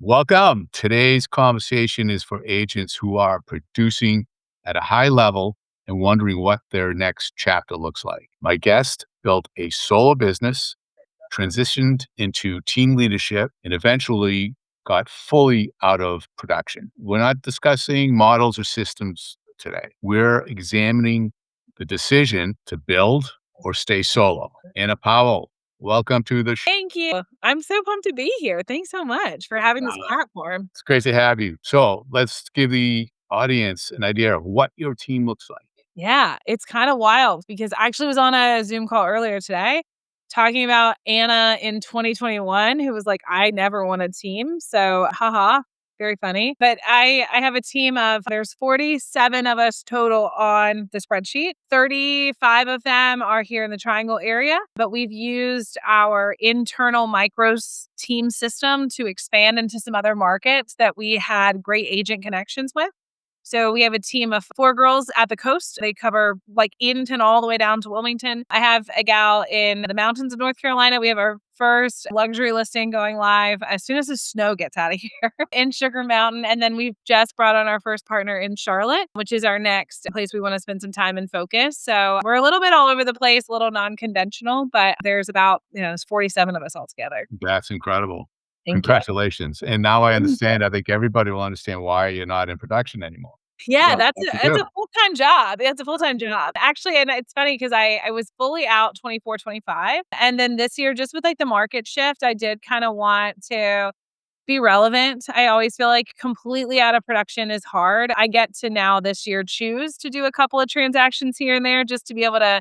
Welcome. Today's conversation is for agents who are producing at a high level and wondering what their next chapter looks like. My guest built a solo business, transitioned into team leadership, and eventually got fully out of production. We're not discussing models or systems today. We're examining the decision to build or stay solo. Anna Powell, welcome to the show. Thank you. I'm so pumped to be here. Thanks so much for having this platform. It's great to have you. So let's give the audience an idea of what your team looks like. Yeah, it's kind of wild because I actually was on a Zoom call earlier today talking about Anna in 2021, who was like, I never want a team. So, haha, very funny. But I have a team of, there's 47 of us total on the spreadsheet. 35 of them are here in the Triangle area, but we've used our internal team system to expand into some other markets that we had great agent connections with. So we have a team of 4 girls at the coast. They cover like Edenton all the way down to Wilmington. I have a gal in the mountains of North Carolina. We have our first luxury listing going live as soon as the snow gets out of here in Sugar Mountain. And then we've just brought on our first partner in Charlotte, which is our next place we want to spend some time and focus. So we're a little bit all over the place, a little non-conventional, but there's about, there's 47 of us all together. That's incredible. Thank you. Congratulations. And now I understand. I think everybody will understand why you're not in production anymore. Yeah, Well, that's what to it's do. a full-time job. It's a full-time job. Actually, and it's funny because I was fully out 24, 25. And then this year, just with like the market shift, I did kind of want to be relevant. I always feel like completely out of production is hard. I get to now this year choose to do a couple of transactions here and there just to be able to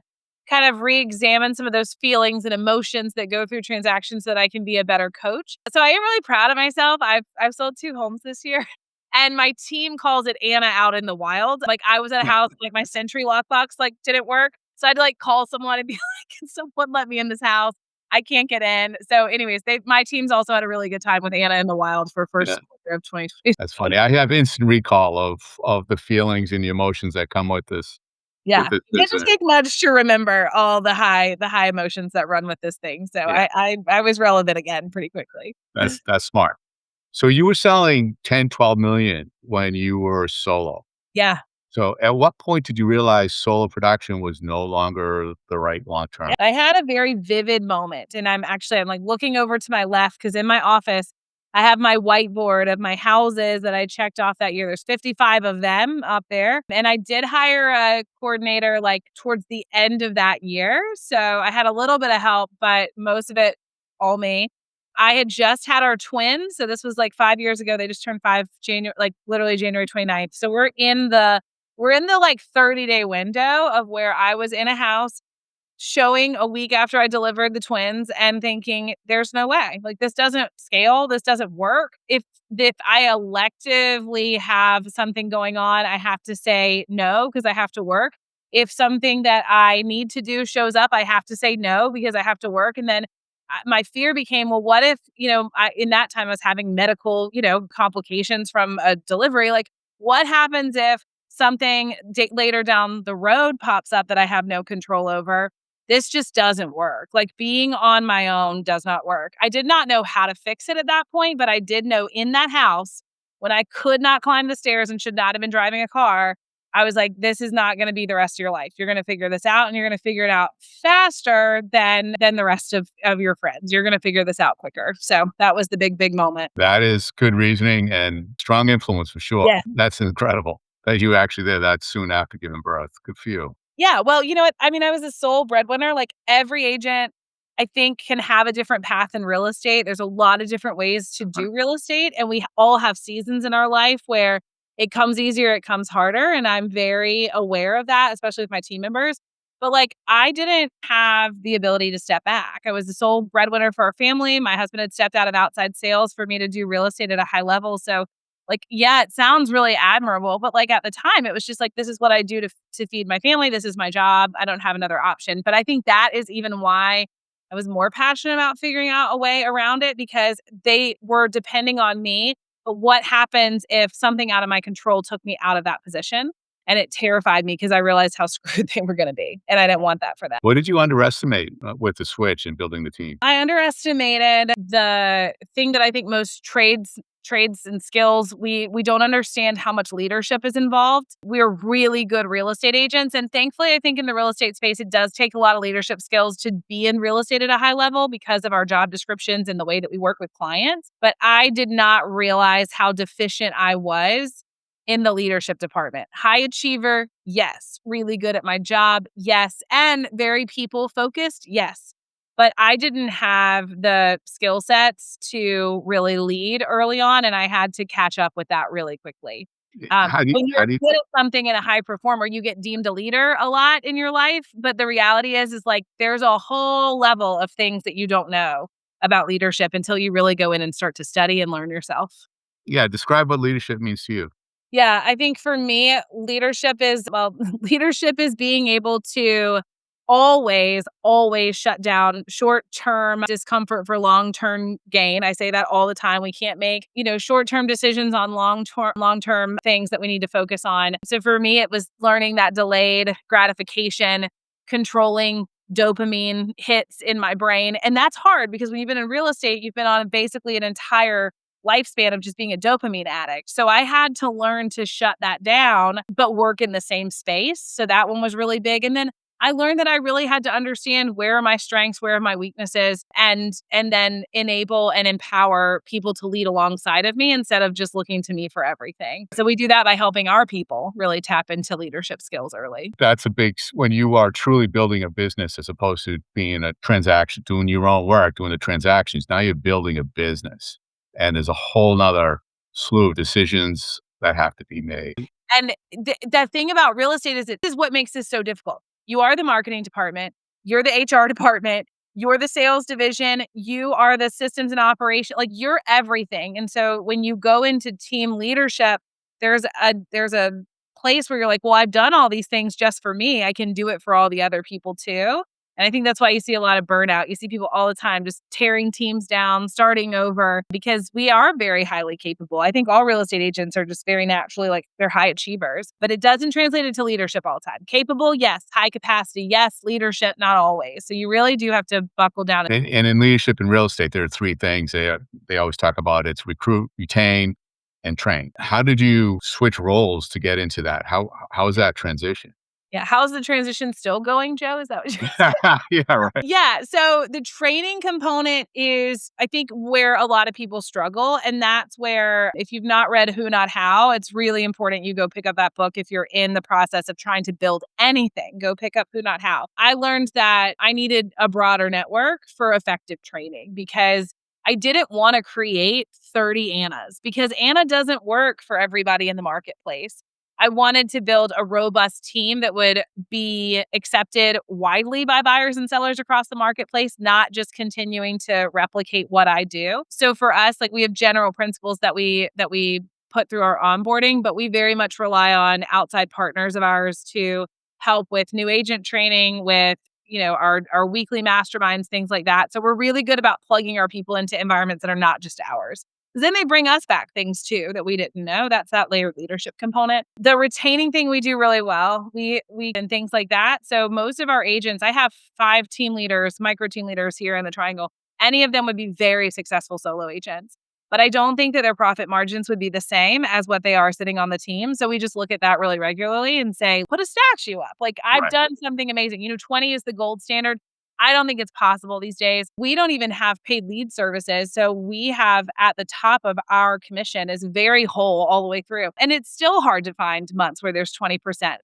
kind of re-examine some of those feelings and emotions that go through transactions so that I can be a better coach. So I am really proud of myself. I've sold 2 homes this year. And my team calls it Anna out in the wild. Like I was at a house, like my Sentry lockbox like didn't work. So I had to like call someone and be like, can someone let me in this house? I can't get in. So anyways, my team's also had a really good time with Anna in the wild for first Yeah. quarter of 2020. That's funny. I have instant recall of the feelings and the emotions that come with this. Yeah. With this It just business. take much to remember all the high emotions that run with this thing. So Yeah. I was relevant again pretty quickly. That's smart. So you were selling 10, 12 million when you were solo. Yeah. So at what point did you realize solo production was no longer the right long term? I had a very vivid moment, and I'm like looking over to my left because in my office, I have my whiteboard of my houses that I checked off that year. There's 55 of them up there. And I did hire a coordinator like towards the end of that year. So I had a little bit of help, but most of it all me. I had just had our twins. So this was like 5 years ago. They just turned 5 January, like literally January 29th. So we're in the like 30-day window of where I was in a house showing a week after I delivered the twins and thinking, there's no way. Like this doesn't scale. This doesn't work. If I electively have something going on, I have to say no because I have to work. If something that I need to do shows up, I have to say no because I have to work. And then my fear became, well, what if, in that time I was having medical, complications from a delivery. Like what happens if something later down the road pops up that I have no control over? This just doesn't work. Like being on my own does not work. I did not know how to fix it at that point, but I did know in that house when I could not climb the stairs and should not have been driving a car, I was like, this is not going to be the rest of your life. You're going to figure this out and you're going to figure it out faster than the rest of your friends. You're going to figure this out quicker. So that was the big moment. That is good reasoning and strong influence for sure. Yeah. That's incredible that you actually did that soon after giving birth. Good for you. Yeah. Well, you know what? I mean, I was a sole breadwinner. Like every agent, I think, can have a different path in real estate. There's a lot of different ways to do real estate. And we all have seasons in our life where it comes easier, it comes harder. And I'm very aware of that, especially with my team members. But like, I didn't have the ability to step back. I was the sole breadwinner for our family. My husband had stepped out of outside sales for me to do real estate at a high level. So like, yeah, it sounds really admirable, but like at the time, it was just like, this is what I do to feed my family. This is my job. I don't have another option. But I think that is even why I was more passionate about figuring out a way around it because they were depending on me. But what happens if something out of my control took me out of that position? And it terrified me because I realized how screwed they were going to be. And I didn't want that for them. What did you underestimate with the switch and building the team? I underestimated the thing that I think most trades and skills, we don't understand how much leadership is involved. We're really good real estate agents. And thankfully, I think in the real estate space, it does take a lot of leadership skills to be in real estate at a high level because of our job descriptions and the way that we work with clients. But I did not realize how deficient I was in the leadership department. High achiever, yes. Really good at my job, yes. And very people focused, yes. But I didn't have the skill sets to really lead early on, and I had to catch up with that really quickly. When How you're do you good at something and a high performer, you get deemed a leader a lot in your life. But the reality is like there's a whole level of things that you don't know about leadership until you really go in and start to study and learn yourself. yeah, describe what leadership means to you. Yeah, I think for me, leadership is, well, leadership is being able to always shut down short-term discomfort for long-term gain. I say that all the time. We can't make, short-term decisions on long-term things that we need to focus on. So for me, it was learning that delayed gratification, controlling dopamine hits in my brain. And that's hard because when you've been in real estate, you've been on basically an entire lifespan of just being a dopamine addict. So I had to learn to shut that down, but work in the same space. So that one was really big. And then I learned that I really had to understand where are my strengths, where are my weaknesses, and then enable and empower people to lead alongside of me instead of just looking to me for everything. So we do that by helping our people really tap into leadership skills early. That's a when you are truly building a business as opposed to being a transaction, doing your own work, doing the transactions. Now you're building a business, and there's a whole nother slew of decisions that have to be made. And the thing about real estate is this is what makes this so difficult. You are the marketing department, you're the HR department, you're the sales division, you are the systems and operation, like you're everything. And so when you go into team leadership, there's a place where you're like, well, I've done all these things just for me. I can do it for all the other people too. And I think that's why you see a lot of burnout. You see people all the time just tearing teams down, starting over, because we are very highly capable. I think all real estate agents are just very naturally like they're high achievers, but it doesn't translate into leadership all the time. Capable, yes. High capacity, yes. Leadership, not always. So you really do have to buckle down. And in leadership in real estate, there are three things they always talk about. It's recruit, retain, and train. How did you switch roles to get into that? How was that transition? Yeah. How's the transition still going, Joe? Is that what you're Yeah, right. Yeah. So the training component is, I think, where a lot of people struggle. And that's where, if you've not read Who Not How, it's really important you go pick up that book. If you're in the process of trying to build anything, go pick up Who Not How. I learned that I needed a broader network for effective training because I didn't want to create 30 Annas because Anna doesn't work for everybody in the marketplace. I wanted to build a robust team that would be accepted widely by buyers and sellers across the marketplace, not just continuing to replicate what I do. So for us, like we have general principles that we put through our onboarding, but we very much rely on outside partners of ours to help with new agent training, with our weekly masterminds, things like that. So we're really good about plugging our people into environments that are not just ours. Then they bring us back things too that we didn't know. That's that layered leadership component. The retaining thing we do really well. We and things like that. So most of our agents, I have 5 team leaders, micro team leaders here in the Triangle. Any of them would be very successful solo agents. But I don't think that their profit margins would be the same as what they are sitting on the team. So we just look at that really regularly and say, put a statue up. Like I've Right. done something amazing. 20 is the gold standard. I don't think it's possible these days. We don't even have paid lead services. So we have at the top of our commission is very whole all the way through. And it's still hard to find months where there's 20%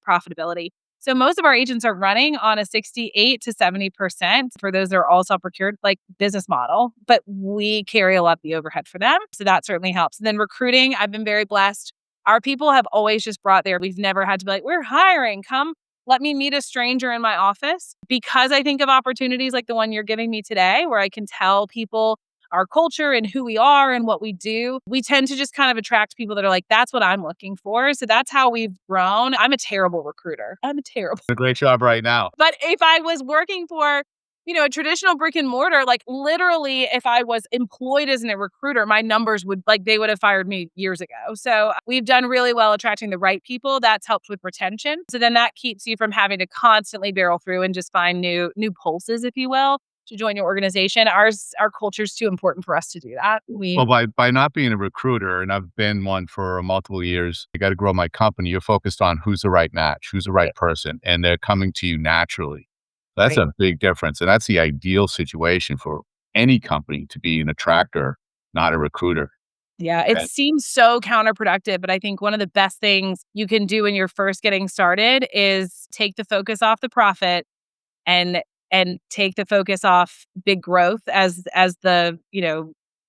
profitability. So most of our agents are running on a 68 to 70% for those that are all self-procured, like business model, but we carry a lot of the overhead for them. So that certainly helps. And then recruiting, I've been very blessed. Our people have always just brought we've never had to be like, we're hiring, come let me meet a stranger in my office, because I think of opportunities like the one you're giving me today, where I can tell people our culture and who we are and what we do. We tend to just kind of attract people that are like, that's what I'm looking for. So that's how we've grown. I'm a terrible recruiter. I'm a terrible. A great job right now. But if I was working for, a traditional brick and mortar, like literally, if I was employed as a recruiter, my numbers they would have fired me years ago. So we've done really well attracting the right people. That's helped with retention. So then that keeps you from having to constantly barrel through and just find new pulses, if you will. to join your organization. Our culture is too important for us to do that. Well, by not being a recruiter, and I've been one for multiple years, I got to grow my company. You're focused on who's the right match, who's the right person, and they're coming to you naturally. That's Right. a big difference, and that's the ideal situation for any company to be an attractor, not a recruiter. Yeah, it And seems so counterproductive, but I think one of the best things you can do when you're first getting started is take the focus off the profit and take the focus off big growth as the,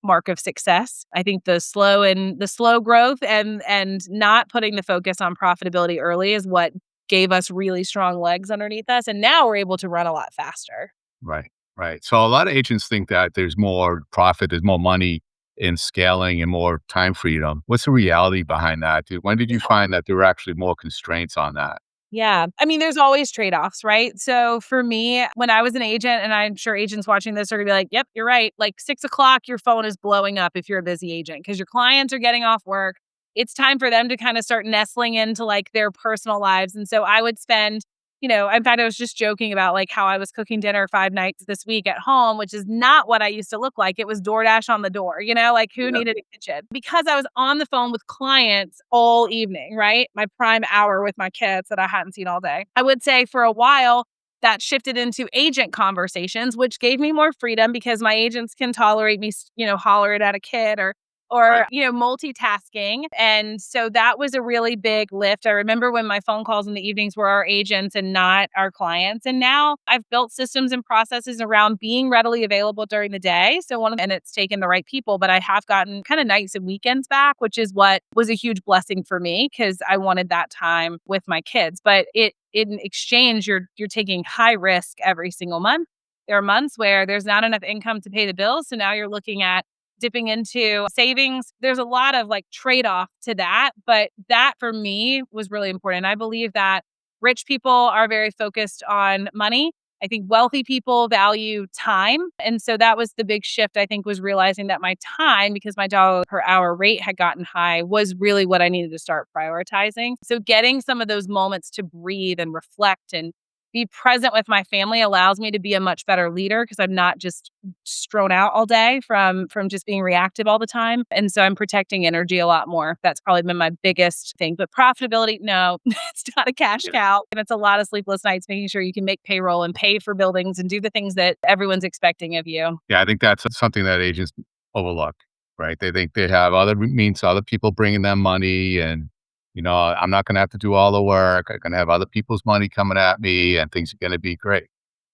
mark of success. I think the slow growth and not putting the focus on profitability early is what gave us really strong legs underneath us, and now we're able to run a lot faster. right, right. So a lot of agents think that there's more profit, there's more money in scaling and more time freedom. What's the reality behind that? When did you find that there were actually more constraints on that? Yeah. I mean, there's always trade-offs, right? So for me, when I was an agent, and I'm sure agents watching this are gonna be like, yep, you're right. Like 6 o'clock, your phone is blowing up if you're a busy agent because your clients are getting off work. It's time for them to kind of start nestling into like their personal lives. And so I would spend, in fact, I was just joking about like how I was cooking dinner 5 nights this week at home, which is not what I used to look like. It was DoorDash on the door, like who Yeah. needed a kitchen? Because I was on the phone with clients all evening, right? My prime hour with my kids that I hadn't seen all day. I would say for a while, that shifted into agent conversations, which gave me more freedom because my agents can tolerate me, hollering at a kid or Right. multitasking. And so that was a really big lift. I remember when my phone calls in the evenings were our agents and not our clients. And now I've built systems and processes around being readily available during the day. So and it's taken the right people, but I have gotten kind of nights and weekends back, which is what was a huge blessing for me because I wanted that time with my kids. But in exchange, you're taking high risk every single month. There are months where there's not enough income to pay the bills. So now you're looking at dipping into savings. There's a lot of like trade off to that, but that for me was really important. I believe that rich people are very focused on money. I think wealthy people value time. And so that was the big shift, I think, was realizing that my time, because my dollar per hour rate had gotten high, was really what I needed to start prioritizing. So getting some of those moments to breathe and reflect and be present with my family allows me to be a much better leader because I'm not just strewn out all day from just being reactive all the time. And so I'm protecting energy a lot more. That's probably been my biggest thing. But profitability, no, it's not a cash cow. And it's a lot of sleepless nights making sure you can make payroll and pay for buildings and do the things that everyone's expecting of you. Yeah, I think that's something that agents overlook, right? They think they have other means, other people bringing them money, and I'm not going to have to do all the work. I'm going to have other people's money coming at me, and things are going to be great.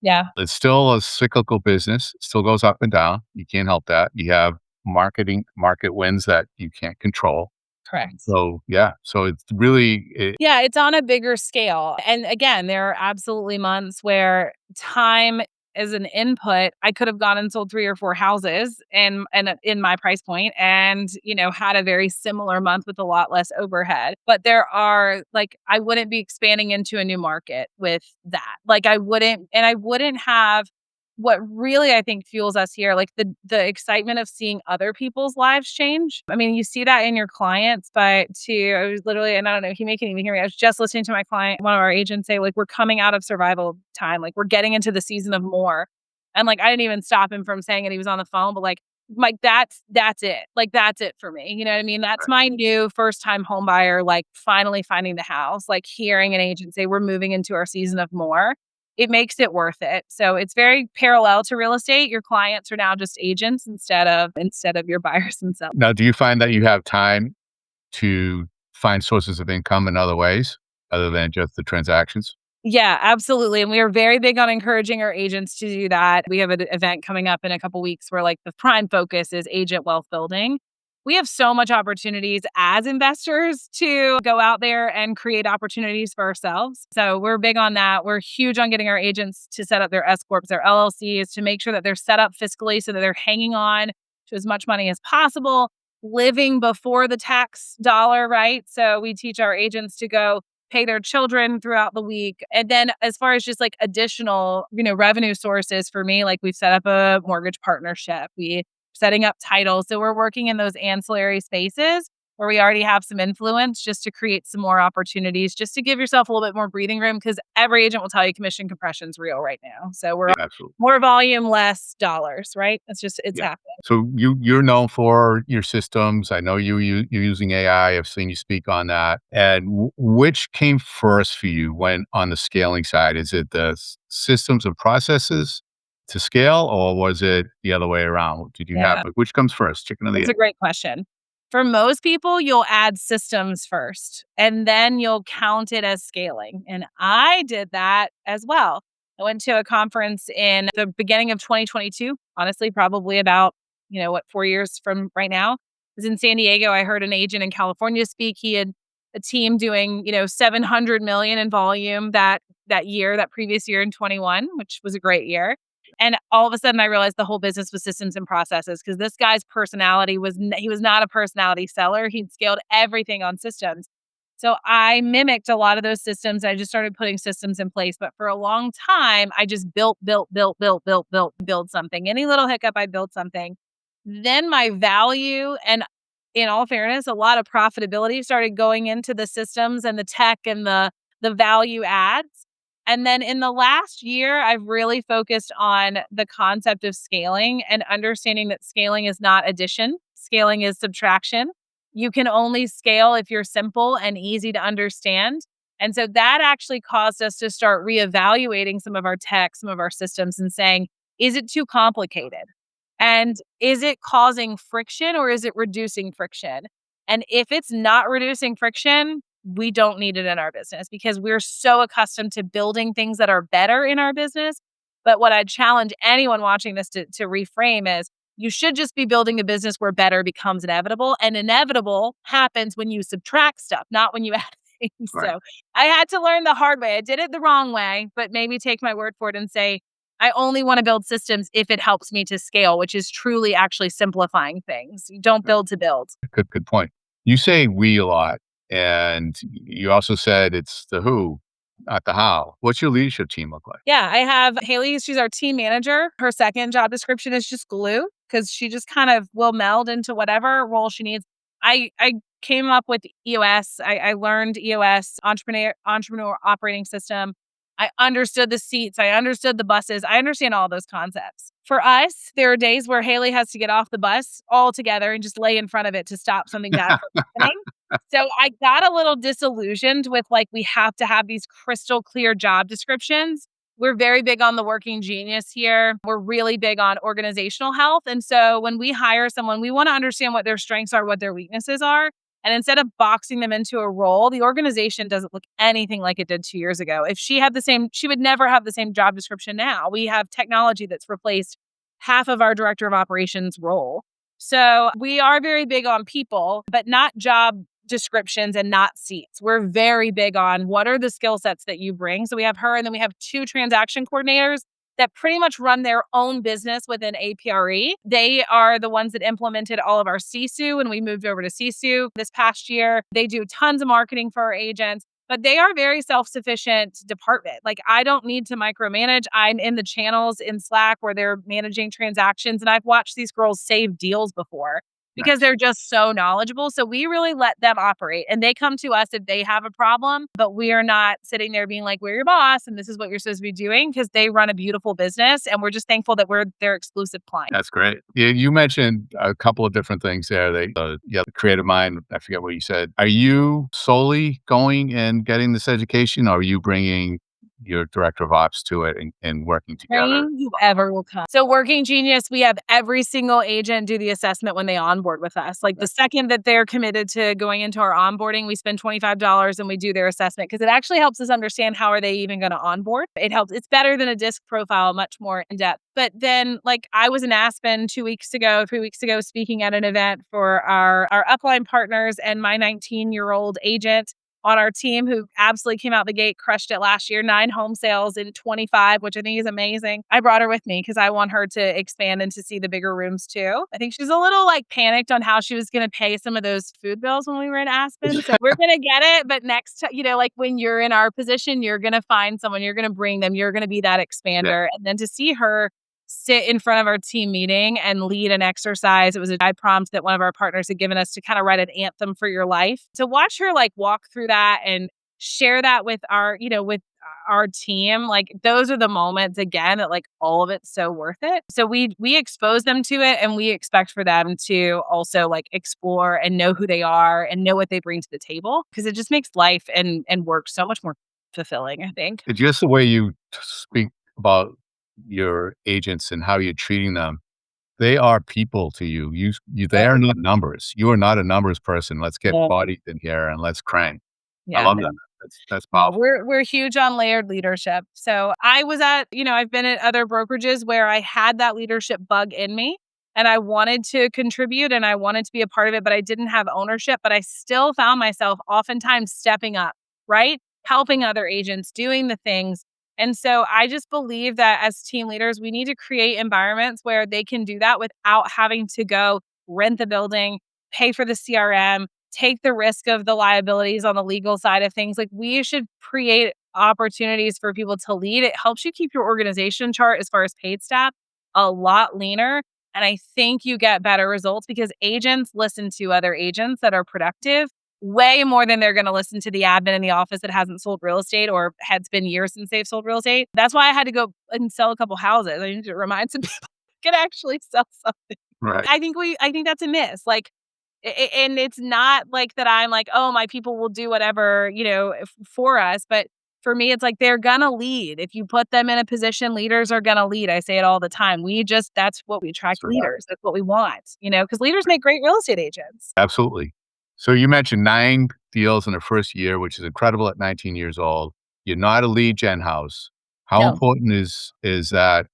Yeah, It's still a cyclical business. It still goes up and down. You can't help that. You have market wins that you can't control. correct. So yeah, so it's really Yeah, it's on a bigger scale. And again, there are absolutely months where time as an input, I could have gone and sold 3 or 4 houses and in my price point and, had a very similar month with a lot less overhead. But there are like I wouldn't be expanding into a new market with that. Like I wouldn't have what really I think fuels us here, like the excitement of seeing other people's lives change. I mean, you see that in your clients, but I was literally, and I don't know, he may can even hear me. I was just listening to my client, one of our agents say, like, we're coming out of survival time. Like we're getting into the season of more. And like I didn't even stop him from saying it. He was on the phone, but like that's it. Like that's it for me. You know what I mean? That's my new first time home buyer, like finally finding the house, like hearing an agent say we're moving into our season of more. It makes it worth it. So it's very parallel to real estate. Your clients are now just agents instead of your buyers themselves. now. Do you find that you have time to find sources of income in other ways other than just the transactions? Yeah, absolutely. And we are very big on encouraging our agents to do that. We have an event coming up in a couple weeks where like the prime focus is agent wealth building. We have so much opportunities as investors to go out there and create opportunities for ourselves. So we're big on that. We're huge on getting our agents to set up their S corps, their LLCs, to make sure that they're set up fiscally so that they're hanging on to as much money as possible, living before the tax dollar, right? So we teach our agents to go pay their children throughout the week. And then as far as just like additional, revenue sources for me, like we've set up a mortgage partnership. We setting up titles. So we're working in those ancillary spaces where we already have some influence, just to create some more opportunities, just to give yourself a little bit more breathing room, because every agent will tell you commission compression is real right now. So we're Yeah, absolutely. more volume, less dollars, right? It's Yeah. happening. So you're known for your systems. I know you're using AI. I've seen you speak on that. And which came first for you when on the scaling side? Is it the systems and processes to scale, or was it the other way around? Did you have Yeah. like which comes first, chicken or the That's egg? a great question. For most people, you'll add systems first and then you'll count it as scaling. And I did that as well. I went to a conference in the beginning of 2022, honestly, probably about, 4 years from right now. I was in San Diego. I heard an agent in California speak. He had a team doing, 700 million in volume that year, that previous year in 21, which was a great year. And all of a sudden, I realized the whole business was systems and processes, because this guy's personality he was not a personality seller. He'd scaled everything on systems. So I mimicked a lot of those systems. I just started putting systems in place. But for a long time, I just built something. Any little hiccup, I built something. Then my value and, in all fairness, a lot of profitability started going into the systems and the tech and the value adds. And then in the last year, I've really focused on the concept of scaling and understanding that scaling is not addition, scaling is subtraction. You can only scale if you're simple and easy to understand. And so that actually caused us to start reevaluating some of our tech, some of our systems, and saying, is it too complicated? And is it causing friction or is it reducing friction? And if it's not reducing friction, we don't need it in our business, because we're so accustomed to building things that are better in our business. But what I'd challenge anyone watching this to reframe is, you should just be building a business where better becomes inevitable. And inevitable happens when you subtract stuff, not when you add things. Right. So I had to learn the hard way. I did it the wrong way, but maybe take my word for it and say, I only want to build systems if it helps me to scale, which is truly actually simplifying things. You don't build to build. Good point. You say we a lot, and you also said it's the who, not the how. What's your leadership team look like? Yeah, I have Haley. She's our team manager. Her second job description is just glue, because she just kind of will meld into whatever role she needs. I came up with EOS. I learned EOS, entrepreneur operating system. I understood the seats. I understood the buses. I understand all those concepts. For us, there are days where Haley has to get off the bus altogether and just lay in front of it to stop something bad from happening. So I got a little disillusioned with, like, we have to have these crystal clear job descriptions. We're very big on the working genius here. We're really big on organizational health. And so when we hire someone, we want to understand what their strengths are, what their weaknesses are. And instead of boxing them into a role, the organization doesn't look anything like it did 2 years ago. If she had the same, she would never have the same job description now. We have technology that's replaced half of our director of operations role. So we are very big on people, but not job descriptions and not seats. We're very big on what are the skill sets that you bring. So we have her, and then we have two transaction coordinators that pretty much run their own business within APRE. They are the ones that implemented all of our CSU when we moved over to CSU this past year. They do tons of marketing for our agents, but they are very self-sufficient department. Like, I don't need to micromanage. I'm in the channels in Slack where they're managing transactions, and I've watched these girls save deals before because Nice. they're just so knowledgeable. So we really let them operate, and they come to us if they have a problem, but we are not sitting there being like, we're your boss and this is what you're supposed to be doing, because they run a beautiful business and we're just thankful that we're their exclusive client. That's great. You mentioned a couple of different things there. The creative mind. I forget what you said. Are you solely going and getting this education, or are you bringing your director of ops to it and working together? Train whoever will come. So Working Genius, we have every single agent do the assessment when they onboard with us. Like, the second that they're committed to going into our onboarding, we spend $25 and we do their assessment, because it actually helps us understand how are they even going to onboard. It helps. It's better than a disc profile, much more in depth. But then, like, I was in Aspen 3 weeks ago, speaking at an event for our upline partners, and my 19-year-old agent on our team, who absolutely came out the gate, crushed it last year, 9 home sales in 25, which I think is amazing. I brought her with me because I want her to expand and to see the bigger rooms too. I think she's a little, like, panicked on how she was going to pay some of those food bills when we were in Aspen. So we're going to get it. But next time, like, when you're in our position, you're going to find someone, you're going to bring them, you're going to be that Yeah. expander. And then to see her sit in front of our team meeting and lead an exercise. It was a guide prompt that one of our partners had given us to kind of write an anthem for your life. To watch her like walk through that and share that with with our team, like those are the moments again that like all of it's so worth it. So we expose them to it, and we expect for them to also like explore and know who they are and know what they bring to the table, because it just makes life and work so much more fulfilling, I think. It's just the way you speak about your agents and how you're treating them. They are people to you. They Yeah. are not numbers. You are not a numbers person. Let's get Yeah. bodies in here and let's crank. I Yeah. love that. That's No, powerful. we're huge on layered leadership. So I was at, I've been at other brokerages where I had that leadership bug in me and I wanted to contribute and I wanted to be a part of it, but I didn't have ownership. But I still found myself oftentimes stepping up, right? Helping other agents, doing the things. And so I just believe that as team leaders, we need to create environments where they can do that without having to go rent the building, pay for the CRM, take the risk of the liabilities on the legal side of things. Like we should create opportunities for people to lead. It helps you keep your organization chart as far as paid staff a lot leaner. And I think you get better results because agents listen to other agents that are productive way more than they're going to listen to the admin in the office that hasn't sold real estate or has been years since they've sold real estate. That's why I had to go and sell a couple houses. I need to remind some people I can actually sell something. Right. I think that's a miss. Like and it's not like that I'm like, "Oh, my people will do whatever, for us," but for me, it's like they're gonna lead. If you put them in a position, leaders are gonna lead. I say it all the time. That's what we That's attract right. leaders. That's what we want, because leaders make great real estate agents. Absolutely. So you mentioned 9 deals in the first year, which is incredible at 19 years old. You're not a lead gen house. How No. important is that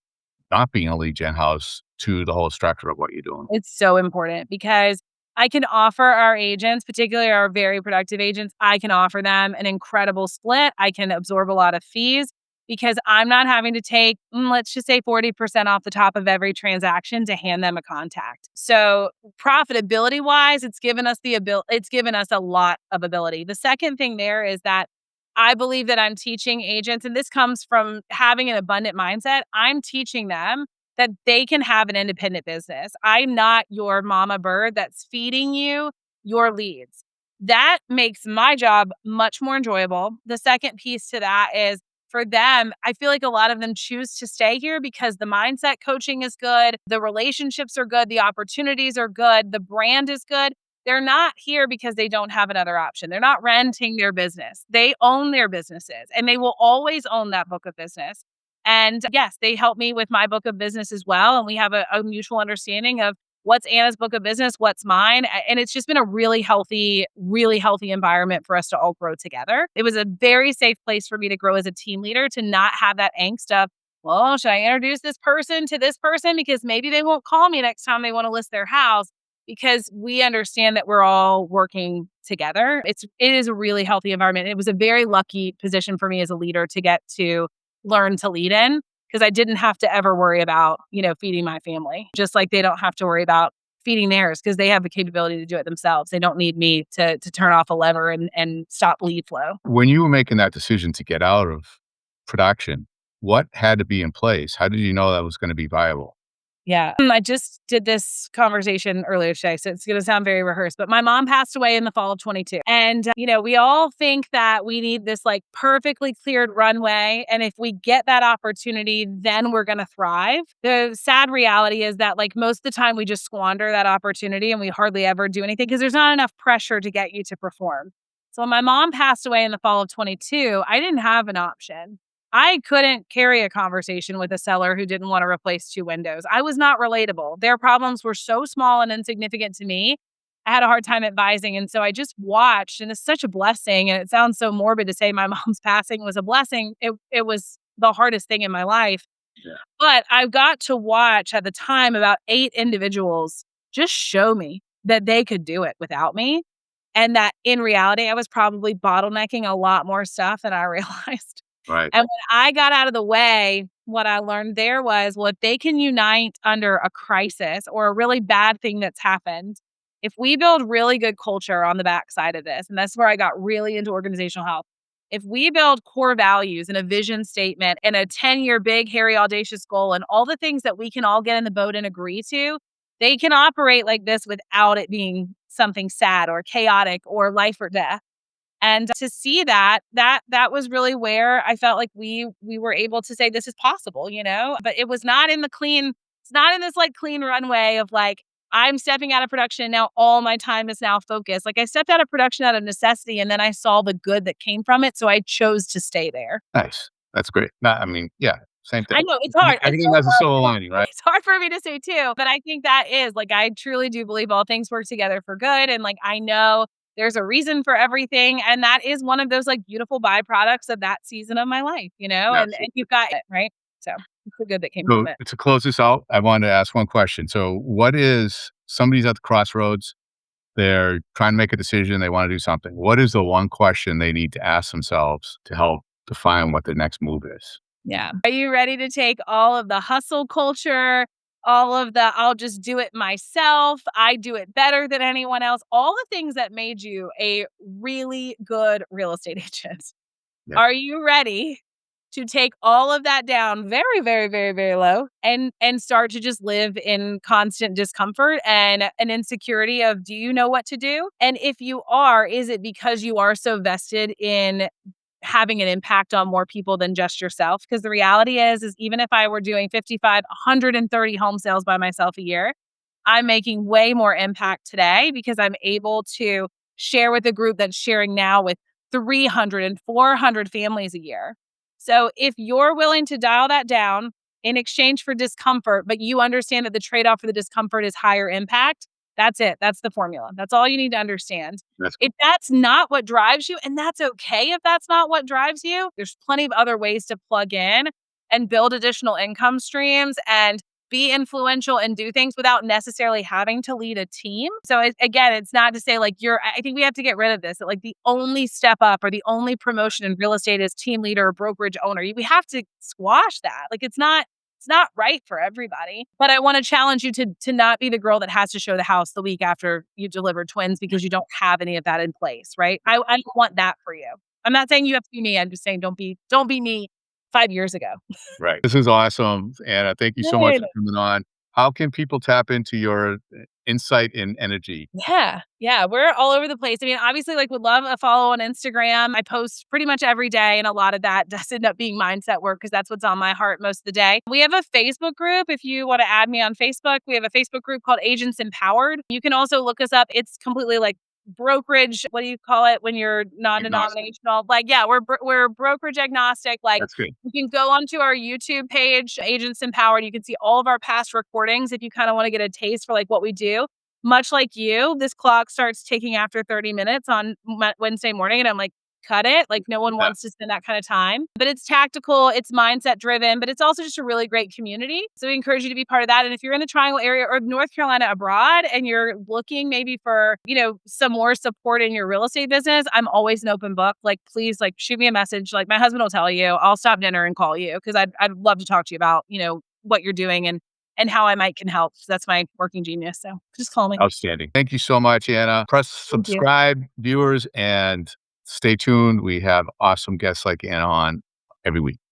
not being a lead gen house to the whole structure of what you're doing? It's so important because I can offer our agents, particularly our very productive agents, I can offer them an incredible split. I can absorb a lot of fees because I'm not having to take, let's just say 40% off the top of every transaction to hand them a contact. So profitability wise, it's given us a lot of ability. The second thing there is that I believe that I'm teaching agents, and this comes from having an abundant mindset. I'm teaching them that they can have an independent business. I'm not your mama bird that's feeding you your leads. That makes my job much more enjoyable. The second piece to that is for them, I feel like a lot of them choose to stay here because the mindset coaching is good, the relationships are good, the opportunities are good, the brand is good. They're not here because they don't have another option. They're not renting their business. They own their businesses and they will always own that book of business. And yes, they help me with my book of business as well. And we have a mutual understanding of what's Anna's book of business, what's mine. And it's just been a really healthy environment for us to all grow together. It was a very safe place for me to grow as a team leader, to not have that angst of, well, should I introduce this person to this person? Because maybe they won't call me next time they want to list their house, because we understand that we're all working together. It is a really healthy environment. It was a very lucky position for me as a leader to get to learn to lead in, because I didn't have to ever worry about, feeding my family, just like they don't have to worry about feeding theirs because they have the capability to do it themselves. They don't need me to turn off a lever and stop lead flow. When you were making that decision to get out of production, what had to be in place? How did you know that was gonna be viable? Yeah. I just did this conversation earlier today, so it's going to sound very rehearsed, but my mom passed away in the fall of 22. And, we all think that we need this like perfectly cleared runway. And if we get that opportunity, then we're going to thrive. The sad reality is that like most of the time we just squander that opportunity and we hardly ever do anything because there's not enough pressure to get you to perform. So when my mom passed away in the fall of 22, I didn't have an option. I couldn't carry a conversation with a seller who didn't want to replace 2 windows. I was not relatable. Their problems were so small and insignificant to me. I had a hard time advising. And so I just watched, and it's such a blessing. And it sounds so morbid to say my mom's passing was a blessing. It was the hardest thing in my life. Yeah. But I got to watch at the time about 8 individuals just show me that they could do it without me. And that in reality, I was probably bottlenecking a lot more stuff than I realized. Right. And when I got out of the way, what I learned there was, well, if they can unite under a crisis or a really bad thing that's happened, if we build really good culture on the backside of this, and that's where I got really into organizational health. If we build core values and a vision statement and a 10-year big, hairy, audacious goal and all the things that we can all get in the boat and agree to, they can operate like this without it being something sad or chaotic or life or death. And to see that was really where I felt like we were able to say this is possible, you know? But it was not in the clean it's not in this like clean runway of like I'm stepping out of production now all my time is now focused. Like I stepped out of production out of necessity and then I saw the good that came from it, so I chose to stay there. Nice. That's great. Not I mean, yeah, same I thing. know it's hard. It's Everything so has a hard. silver lining, right? It's hard for me to say too, but I think that is like I truly do believe all things work together for good, and like I know there's a reason for everything, and that is one of those like beautiful byproducts of that season of my life, you know. And Absolutely. you've got it right. So it's the good that came from So it. to close this out, I wanted to ask one question. So what is somebody's at the crossroads, they're trying to make a decision, they want to do something. What is the one question they need to ask themselves to help define what their next move is? Yeah. Are you ready to take all of the hustle culture, all of the I'll just do it myself, I do it better than anyone else, all the things that made you a really good real estate agent? Yeah. Are you ready to take all of that down very, very, very, very low and start to just live in constant discomfort and an insecurity of do you know what to do? And if you are, is it because you are so vested in having an impact on more people than just yourself? Because the reality is even if I were doing 55, 130 home sales by myself a year, I'm making way more impact today because I'm able to share with a group that's sharing now with 300 and 400 families a year. So if you're willing to dial that down in exchange for discomfort, but you understand that the trade-off for the discomfort is higher impact, that's it. That's the formula. That's all you need to understand. That's If cool. that's not what drives you, and that's okay if that's not what drives you, there's plenty of other ways to plug in and build additional income streams and be influential and do things without necessarily having to lead a team. So again, it's not to say like I think we have to get rid of this. That like the only step up or the only promotion in real estate is team leader or brokerage owner. We have to squash that. Like it's not right for everybody. But I want to challenge you to not be the girl that has to show the house the week after you deliver twins because you don't have any of that in place, right? I don't want that for you. I'm not saying you have to be me. I'm just saying don't be me 5 years ago. Right. This is awesome, Anna. Thank you so much Good. for coming on. How can people tap into your insight and energy? Yeah. Yeah. We're all over the place. I mean, obviously, like, would love a follow on Instagram. I post pretty much every day, and a lot of that does end up being mindset work because that's what's on my heart most of the day. We have a Facebook group. If you want to add me on Facebook, we have a Facebook group called Agents Empowered. You can also look us up. It's completely like brokerage. What do you call it when you're Agnostic. non-denominational? Like, yeah, we're brokerage agnostic. Like, That's good. you can go onto our YouTube page, Agents Empowered. You can see all of our past recordings if you kind of want to get a taste for like what we do. Much like you, this clock starts ticking after 30 minutes on Wednesday morning, and I'm like, cut it. Like, no one Yeah. wants to spend that kind of time. But it's tactical, it's mindset driven, but it's also just a really great community. So we encourage you to be part of that. And if you're in the Triangle area or North Carolina abroad and you're looking maybe for, some more support in your real estate business, I'm always an open book. Like, please, like, shoot me a message. Like, my husband will tell you, I'll stop dinner and call you because I'd love to talk to you about, what you're doing and how I might can help. So that's my working genius. So just call me. Outstanding. Thank you so much, Anna. Press Thank you. subscribe, viewers, and stay tuned. We have awesome guests like Anna on every week.